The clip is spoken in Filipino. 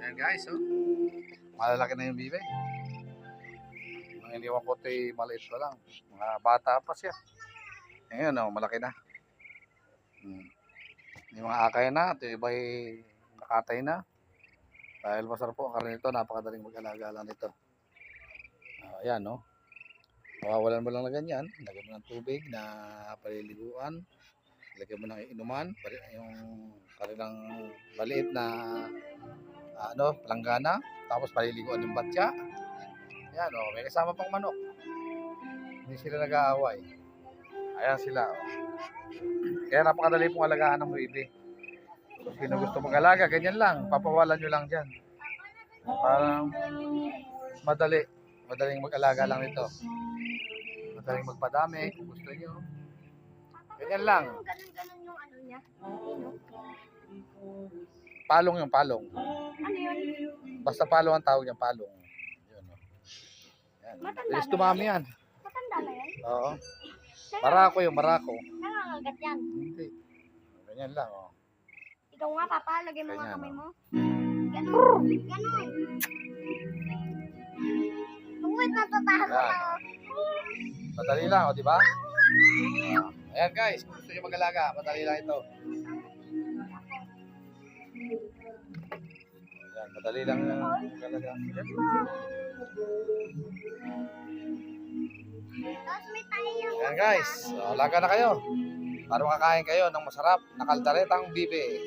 Ayan guys, oh. Malalaki na yung bibe. Ang iniwan ko ito maliit pa lang. Mga bata pa siya. Ayan, oh, malaki na. Yung mga akay na, ito iba nakatay na. Dahil masarap po ang karne nito, napakadaling mag-alaga lang nito. Ayan, no. Mawawalan mo lang na ganyan. Lagyan mo ng tubig na paliliguan. Lagyan mo ng inuman. Yung kanilang maliit na palanggana. Tapos paliliguan yung batya. Ayan, no. May kasama pang manok. Hindi sila nag-aaway. Ayan sila, oh. Kaya napakadali pong alagaan ng baby. Kung sino gusto mag-alaga, ganyan lang. Papawalan nyo lang dyan. Parang madaling mag-alaga lang nito. Madaling magpadami kung gusto nyo. Ganyan lang. Ganun yung ano niya. Palong yung palong. Ano yun? Basta palong ang tawag niya, palong. Yun, oh. Yan. Bilis dumami yan. Matanda na yan? Oo. Barako yung barako. Nangangagat yan. Hindi. Ganyan lang, oh. Ikaw nga, Papa, lagay mo nga Ganyan, kamay oh. mo. Ganun. Ganun. Tungkol natatahan ko Yan. na. Madali lang, oh, di ba? Ayan guys, kung gusto nyo mag-alaga, madali lang ito. Ayan, madali lang mag-alaga. Tapos may tayo. Ayan guys, so, alaga na kayo. Para makakain kayo ng masarap na kaldaretang bibe.